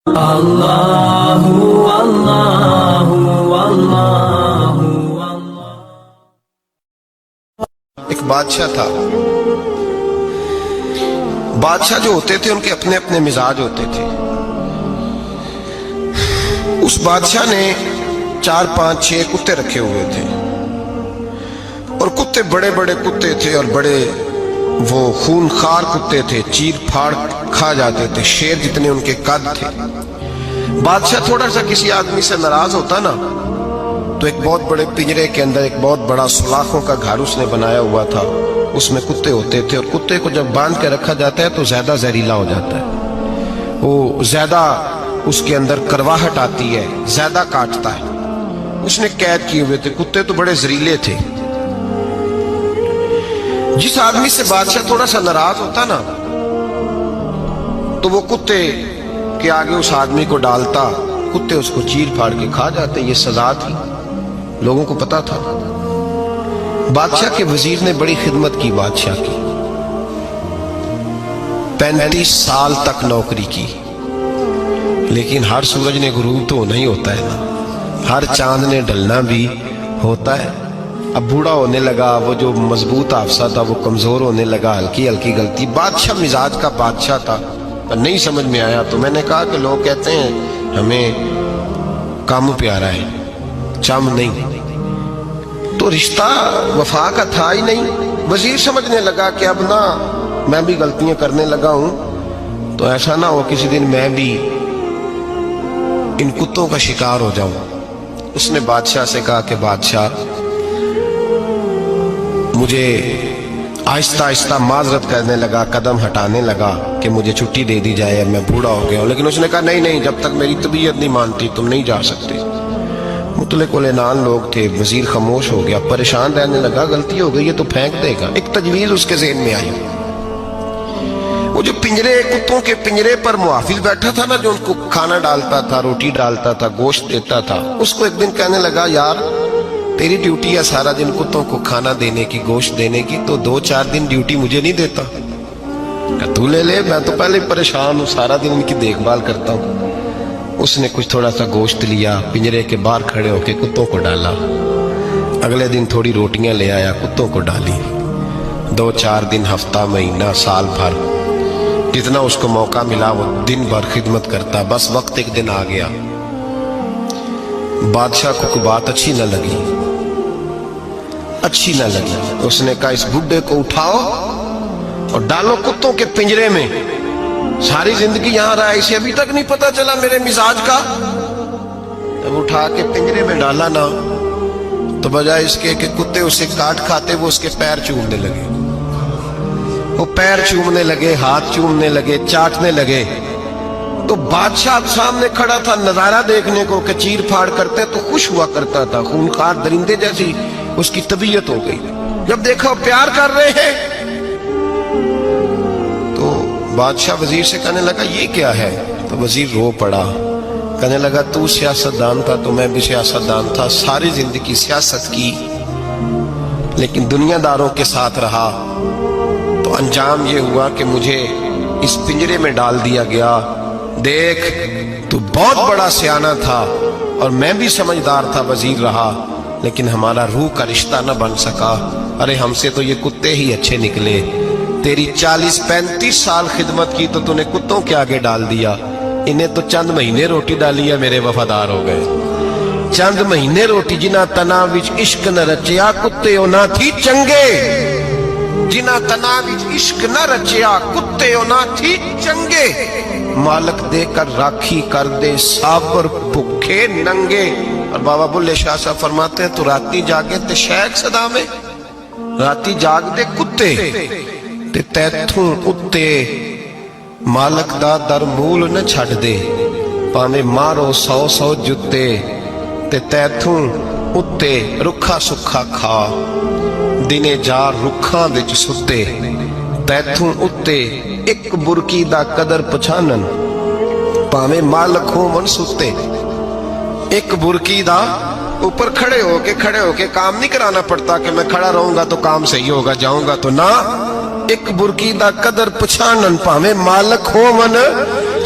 اللہ اللہ اللہ۔ ایک بادشاہ تھا۔ بادشاہ جو ہوتے تھے ان کے اپنے اپنے مزاج ہوتے تھے۔ اس بادشاہ نے 4 5 6 کتے رکھے ہوئے تھے، اور کتے بڑے بڑے کتے تھے، اور بڑے وہ خونخوار کتے تھے، چیر پھاڑ کھا جاتے تھے، شیر جتنے ان کے قد تھے۔ بادشاہ تھوڑا سا کسی آدمی سے ناراض ہوتا نا تو ایک بہت بڑے پنجرے کے اندر ایک بہت بڑا سلاخوں کا گھر اس نے بنایا ہوا تھا، اس میں کتے ہوتے تھے، اور کتے کو جب باندھ کے رکھا جاتا ہے تو زیادہ زہریلا ہو جاتا ہے، وہ زیادہ اس کے اندر کرواہٹ آتی ہے، زیادہ کاٹتا ہے۔ اس نے قید کیے ہوئے تھے، کتے تو بڑے زہریلے تھے۔ جس آدمی سے بادشاہ تھوڑا سا ناراض ہوتا نا تو وہ کتے کے آگے اس آدمی کو ڈالتا، کتے اس کو چیر پھاڑ کے کھا جاتے۔ یہ سزا تھی، لوگوں کو پتا تھا۔ بادشاہ کے وزیر نے بڑی خدمت کی بادشاہ کی، 35 سال تک نوکری کی، لیکن ہر سورج نے غروب تو نہیں ہوتا ہے نا، ہر چاند نے ڈھلنا بھی ہوتا ہے۔ اب بوڑھا ہونے لگا، وہ جو مضبوط حافظہ تھا وہ کمزور ہونے لگا، ہلکی ہلکی غلطی۔ بادشاہ مزاج کا بادشاہ تھا، پر نہیں سمجھ میں آیا تو میں نے کہا کہ لوگ کہتے ہیں ہمیں کام پیارا ہے، چم نہیں، تو رشتہ وفا کا تھا ہی نہیں۔ وزیر سمجھنے لگا کہ اب نہ میں بھی غلطیاں کرنے لگا ہوں تو ایسا نہ ہو کسی دن میں بھی ان کتوں کا شکار ہو جاؤں۔ اس نے بادشاہ سے کہا کہ بادشاہ مجھے آہستہ آہستہ معذرت کرنے لگا، قدم ہٹانے لگا کہ مجھے چھٹی دے دی جائے، اب میں بوڑھا ہو گیا ہوں۔ لیکن اس نے کہا نہیں نہیں، جب تک میری طبیعت نہیں مانتی تم نہیں جا سکتے۔ مطلق العنان لوگ تھے، وزیر خاموش ہو گیا، پریشان رہنے لگا، غلطی ہو گئی ہے تو پھینک دے گا۔ ایک تجویز اس کے ذہن میں آئی، وہ جو پنجرے کتوں کے پنجرے پر محافظ بیٹھا تھا نا، جو ان کو کھانا ڈالتا تھا، روٹی ڈالتا تھا، گوشت دیتا تھا، اس کو ایک دن کہنے لگا یار تیری ڈیوٹی ہے سارا دن کتوں کو کھانا دینے کی، گوشت دینے کی، تو 2 4 دن ڈیوٹی مجھے نہیں دیتا؟ کہ تو لے لے، میں تو پہلے پریشان ہوں، سارا دن ان کی دیکھ بھال کرتا ہوں۔ اس نے کچھ تھوڑا سا گوشت لیا، پنجرے کے باہر کھڑے ہو کے کتوں کو ڈالا۔ اگلے دن تھوڑی روٹیاں لے آیا، کتوں کو ڈالی۔ 2 4 دن، ہفتہ، مہینہ، سال بھر، جتنا اس کو موقع ملا وہ دن بھر خدمت کرتا۔ بس وقت ایک دن آ گیا، بادشاہ کو کوئی بات اچھی نہ لگی، اس نے کہا اس بڈھے کو اٹھاؤ اور ڈالو کتوں کے پنجرے میں، ساری زندگی یہاں رہا، اسے ابھی تک نہیں پتا چلا میرے مزاج کا۔ جب اٹھا کے پنجرے میں ڈالا نا تو بجائے اس کے کہ کتے اسے کاٹ کھاتے، وہ اس کے پیر چومنے لگے، وہ پیر چومنے لگے، ہاتھ چومنے لگے، چاٹنے لگے۔ تو بادشاہ سامنے کھڑا تھا نظارہ دیکھنے کو کہ چیر پھاڑ کرتے تو خوش ہوا کرتا تھا، خونخوار درندے جیسی اس کی طبیعت ہو گئی۔ جب دیکھا پیار کر رہے ہیں تو بادشاہ وزیر سے کہنے لگا یہ کیا ہے؟ تو وزیر رو پڑا، کہنے لگا تو سیاستدان تھا تو میں بھی سیاستدان تھا، ساری زندگی سیاست کی لیکن دنیا داروں کے ساتھ رہا، تو انجام یہ ہوا کہ مجھے اس پنجرے میں ڈال دیا گیا۔ دیکھ تو بہت بڑا سیانہ تھا اور میں بھی سمجھدار تھا، وزیر رہا، لیکن ہمارا روح کا رشتہ نہ بن سکا۔ ارے ہم سے تو یہ کتے ہی اچھے نکلے، تیری 40 35 سال خدمت کی تو نے کتوں کے آگے ڈال دیا، انہیں تو چند مہینے روٹی ڈالی ہے، میرے وفادار ہو گئے۔ چند مہینے روٹی، جنہ تنا وچ عشق نہ رچیا کتے نہ تھی چنگے، جنہ تنا وچ عشق نہ رچیا کتے نہ تھی چنگے، مالک دے کر راکھی کر دے سابر بھکھے ننگے۔ اور بابا بلے شاہ صاحب فرماتے ہیں تو راتی جاگے تے شیخ صدا میں، راتی جاگ دے کتے تے تیتھوں اتے مالک دا در مول نہ چھڑ دے، پامے مارو 100 جتے تے تیتھوں اتے رکھا سکھا کھا، دنے جار رکھاں وچ ستے، تیتھوں اتے ایک برکی دا قدر پچھانن، پامے مالک ہو من ستے۔ ایک برکی دا اوپر کھڑے ہو کے کام نہیں کرانا پڑتا کہ میں کھڑا رہوں گا تو کام صحیح ہوگا، جاؤں گا تو نہ، ایک برکی دا قدر پچھانن، پامے مالک ہو من